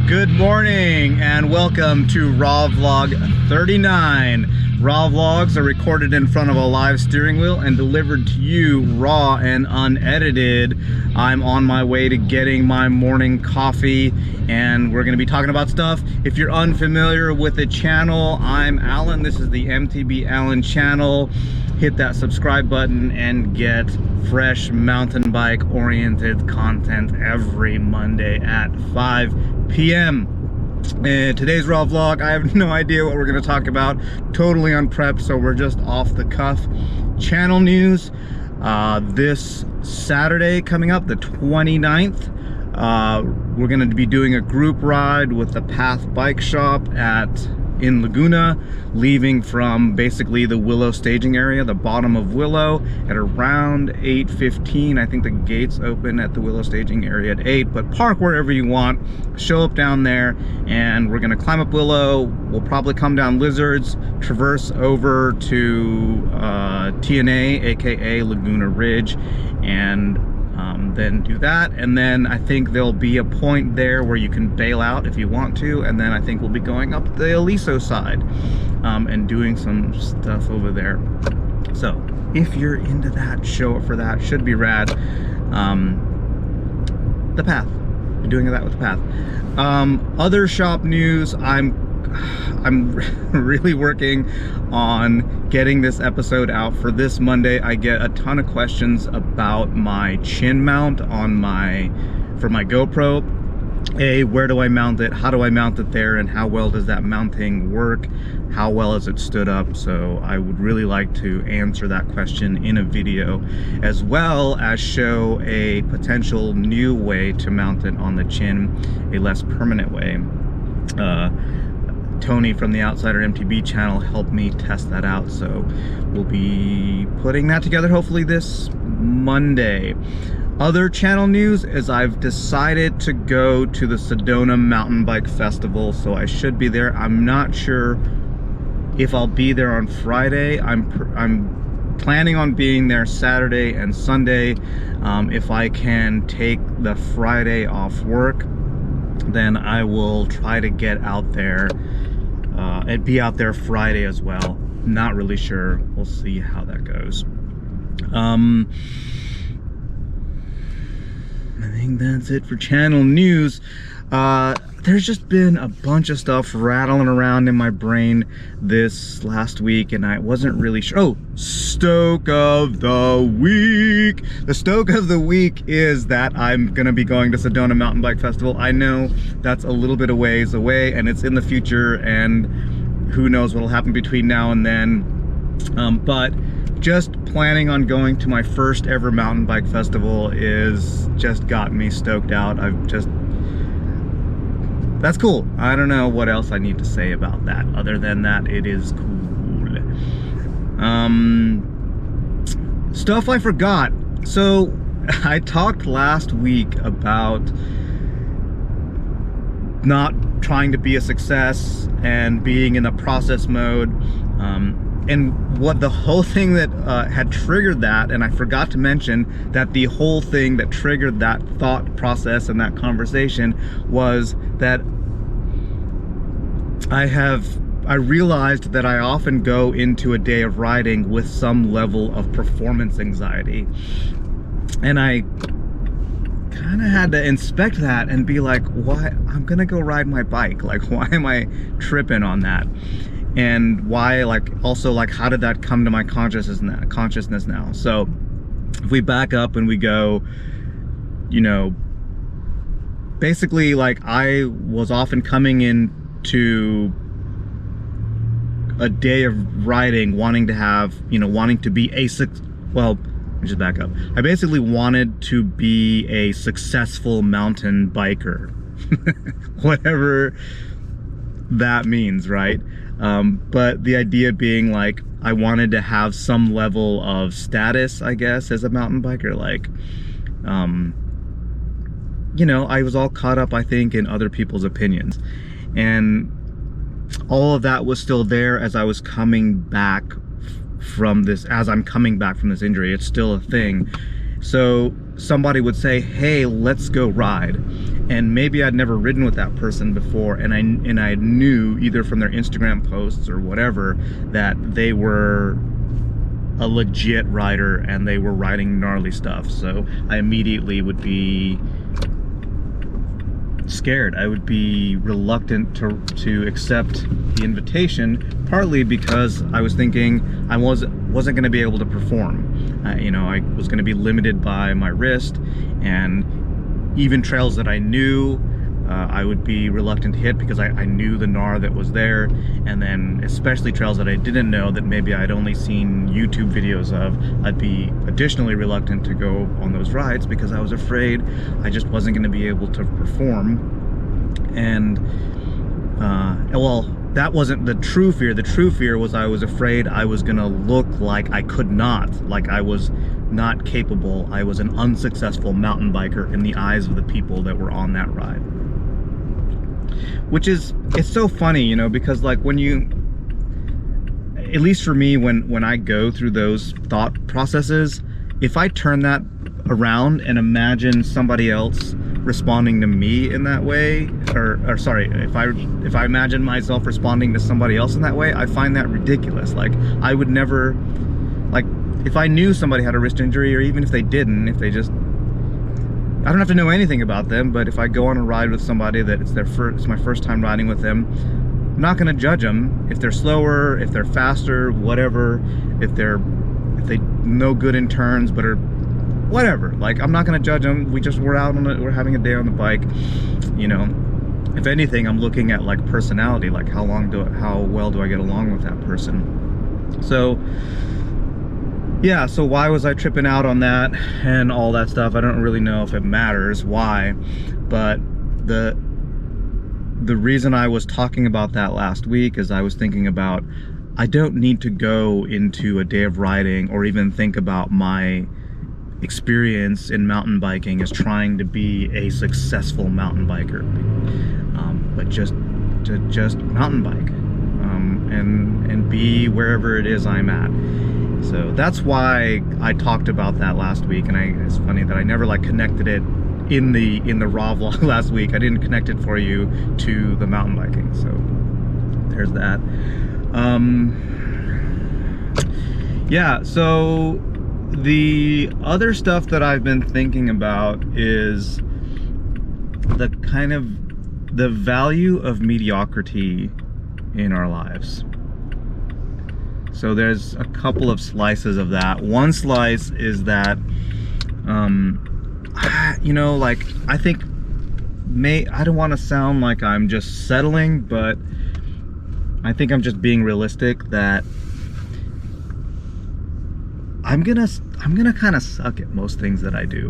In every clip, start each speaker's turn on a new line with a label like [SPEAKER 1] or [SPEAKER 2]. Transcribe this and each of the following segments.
[SPEAKER 1] Good morning and welcome to Raw Vlog 39. Raw vlogs are recorded in front of a live steering wheel and delivered to you raw and unedited. I'm on my way to getting my morning coffee and we're going to be talking about stuff. If you're unfamiliar with the channel, I'm Alan. This is the MTB Alan channel. Hit that subscribe button and get fresh mountain bike oriented content every Monday at 5 p.m. And today's raw vlog, I have no idea what we're going to talk about. Totally unprepped, so we're just off the cuff. Channel news, this Saturday coming up, the 29th, we're going to be doing a group ride with the Path Bike Shop in Laguna, leaving from basically the Willow staging area, the bottom of Willow, at around 8:15. I think the gates open at the Willow staging area at 8, but park wherever you want, show up down there, and we're gonna climb up Willow. We'll probably come down Lizards, traverse over to TNA, aka Laguna Ridge, and then do that. And then I think there'll be a point there where you can bail out if you want to, and then I think we'll be going up the Aliso side and doing some stuff over there. So if you're into that, show up for that. Should be rad. The Path, we're doing that with the Path. Other shop news, I'm really working on getting this episode out for this Monday. I get a ton of questions about my chin mount for my GoPro. Where do I mount it? How do I mount it there? And how well does that mounting work? How well is it stood up? So I would really like to answer that question in a video, as well as show a potential new way to mount it on the chin, a less permanent way. Tony from the Outsider MTB channel helped me test that out, so we'll be putting that together hopefully this Monday. Other channel news is I've decided to go to the Sedona Mountain Bike Festival, so I should be there. I'm not sure if I'll be there on Friday. I'm planning on being there Saturday and Sunday. If I can take the Friday off work, then I will try to get out there and be out there Friday as well. Not really sure. We'll see how that goes. I think that's it for channel news. There's just been a bunch of stuff rattling around in my brain this last week, and I wasn't really sure. Oh, Stoke of the Week. The Stoke of the Week is that I'm gonna be going to Sedona Mountain Bike Festival. I know that's a little bit of ways away, and it's in the future, and who knows what'll happen between now and then. But just planning on going to my first ever mountain bike festival is just got me stoked out. That's cool. I don't know what else I need to say about that. Other than that, it is cool. Stuff I forgot. So I talked last week about not trying to be a success and being in a process mode. And what the whole thing that had triggered that, and I forgot to mention that the whole thing that triggered that thought process and that conversation was that I realized that I often go into a day of riding with some level of performance anxiety. And I kind of had to inspect that and be like, why? I'm gonna go ride my bike. Like, why am I tripping on that? And why, also how did that come to my consciousness now? So if we back up and we go, basically I was often coming into a day of riding wanting to have, wanting to be well, let me just back up. I basically wanted to be a successful mountain biker, whatever that means, right? But the idea being I wanted to have some level of status, I guess, as a mountain biker. I was all caught up, I think, in other people's opinions. And all of that was still there as I was coming back from this, injury. It's still a thing. So somebody would say, hey, let's go ride. and maybe I'd never ridden with that person before, and I knew either from their Instagram posts or whatever that they were a legit rider and they were riding gnarly stuff. So I immediately would be scared. I would be reluctant to accept the invitation, partly because I was thinking I wasn't going to be able to perform. You know, I was going to be limited by my wrist, and even trails that I knew, I would be reluctant to hit because I knew the gnar that was there, and then especially trails that I didn't know that maybe I'd only seen YouTube videos of, I'd be additionally reluctant to go on those rides because I was afraid I just wasn't going to be able to perform. And well, that wasn't the true fear. The true fear was I was afraid I was going to look like I could not, like I was not capable. I was an unsuccessful mountain biker in the eyes of the people that were on that ride. Which is, it's so funny, you know, because like when you, at least for me, when I go through those thought processes, if I turn that around and imagine somebody else responding to me in that way, or sorry, if I imagine myself responding to somebody else in that way, I find that ridiculous. Like, I would never, like, if I knew somebody had a wrist injury, or even if they didn't, if they just, I don't have to know anything about them, but if I go on a ride with somebody that it's my first time riding with them, I'm not going to judge them if they're slower, if they're faster, whatever, if they no good in turns but are whatever. Like, I'm not going to judge them. We're having a day on the bike, you know. If anything, I'm looking at like personality, like how well do I get along with that person. So yeah, so why was I tripping out on that and all that stuff? I don't really know if it matters why, but the reason I was talking about that last week is I was thinking about, I don't need to go into a day of riding or even think about my experience in mountain biking as trying to be a successful mountain biker, but just mountain bike, and be wherever it is I'm at. So that's why I talked about that last week, and it's funny that I never like connected it in the raw vlog last week. I didn't connect it for you to the mountain biking, so there's that. Yeah, so the other stuff that I've been thinking about is the value of mediocrity in our lives. So there's a couple of slices of that. One slice is that, you know, like, I think, I don't want to sound like I'm just settling, but I think I'm just being realistic that I'm gonna kind of suck at most things that I do.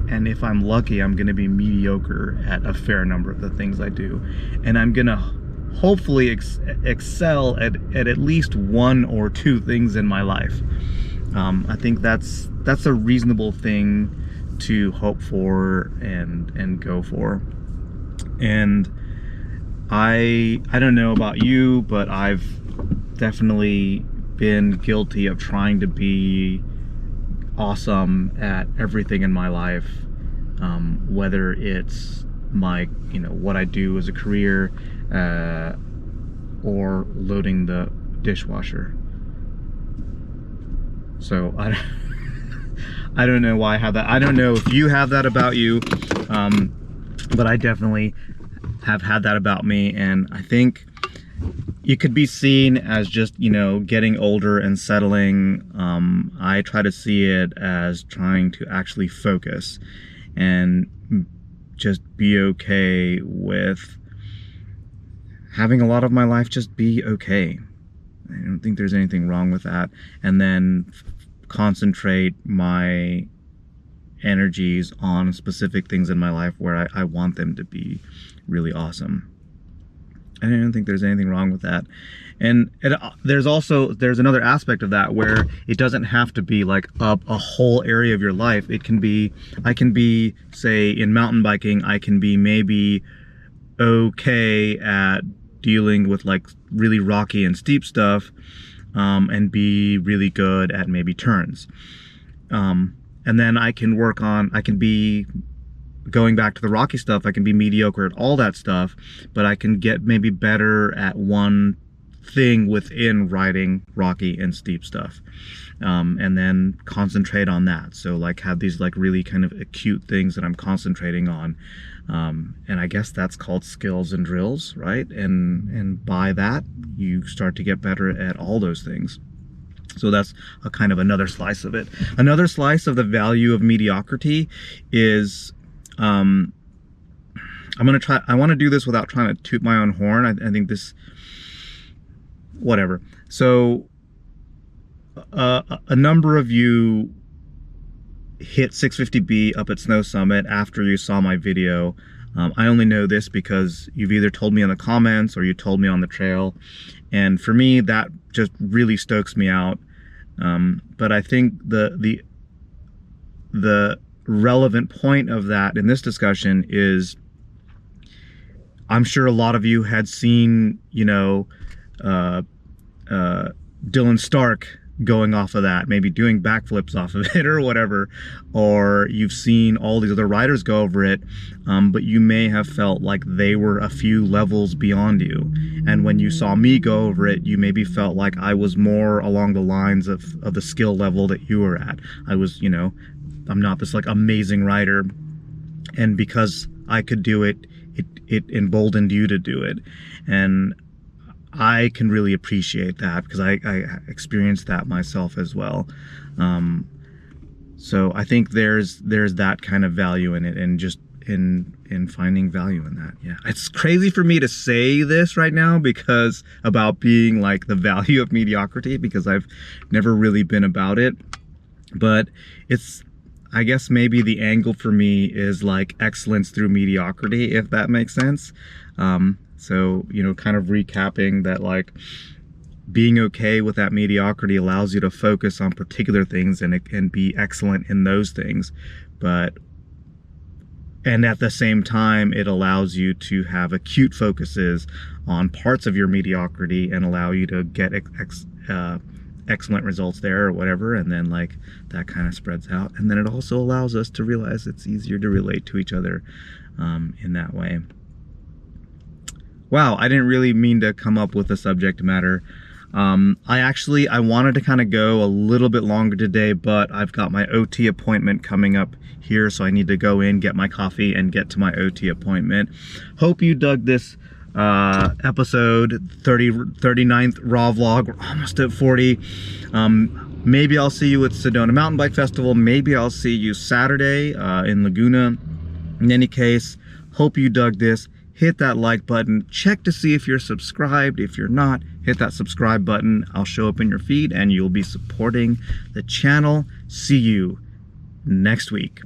[SPEAKER 1] And if I'm lucky, I'm gonna be mediocre at a fair number of the things I do. And I'm gonna hopefully excel at least one or two things in my life. I think that's a reasonable thing to hope for and go for. And I don't know about you, but I've definitely been guilty of trying to be awesome at everything in my life, whether it's my, you know, what I do as a career, or loading the dishwasher. So I don't know why I have that. I don't know if you have that about you, but I definitely have had that about me, and I think it could be seen as just, you know, getting older and settling. I try to see it as trying to actually focus and just be okay with having a lot of my life just be okay. I don't think there's anything wrong with that. And then concentrate my energies on specific things in my life where I want them to be really awesome. I don't think there's anything wrong with that. And there's another aspect of that where it doesn't have to be like a whole area of your life. It can be, I can be, say in mountain biking, I can be maybe okay at dealing with like really rocky and steep stuff, and be really good at maybe turns. And then I can work on, I can be going back to the rocky stuff, I can be mediocre at all that stuff, but I can get maybe better at one thing within riding rocky and steep stuff, and then concentrate on that. So like have these like really kind of acute things that I'm concentrating on, and I guess that's called skills and drills, right? And by that you start to get better at all those things. So that's a kind of another slice of it. Another slice of the value of mediocrity is, I want to do this without trying to toot my own horn. I think this, whatever. So a number of you hit 650B up at Snow Summit after you saw my video. I only know this because you've either told me in the comments or you told me on the trail. And for me, that just really stokes me out. But I think the relevant point of that in this discussion is, I'm sure a lot of you had seen, you know, Dylan Stark going off of that, maybe doing backflips off of it or whatever, or you've seen all these other riders go over it, but you may have felt like they were a few levels beyond you. And when you saw me go over it, you maybe felt like I was more along the lines of the skill level that you were at. I was, you know, I'm not this like amazing rider, and because I could do it, it emboldened you to do it. And I can really appreciate that because I experienced that myself as well. So I think there's that kind of value in it, and just in finding value in that. Yeah, it's crazy for me to say this right now because about being like the value of mediocrity, because I've never really been about it, but it's, I guess maybe the angle for me is like excellence through mediocrity, if that makes sense. So, you know, kind of recapping that, like, being okay with that mediocrity allows you to focus on particular things and be excellent in those things. And at the same time, it allows you to have acute focuses on parts of your mediocrity and allow you to get excellent results there or whatever. And then like that kind of spreads out. And then it also allows us to realize it's easier to relate to each other in that way. Wow, I didn't really mean to come up with a subject matter. I wanted to kind of go a little bit longer today, but I've got my OT appointment coming up here, so I need to go in, get my coffee, and get to my OT appointment. Hope you dug this episode 39th raw vlog. We're almost at 40. Maybe I'll see you at Sedona Mountain Bike Festival. Maybe I'll see you Saturday in Laguna. In any case, hope you dug this. Hit that like button. Check to see if you're subscribed. If you're not, hit that subscribe button. I'll show up in your feed and you'll be supporting the channel. See you next week.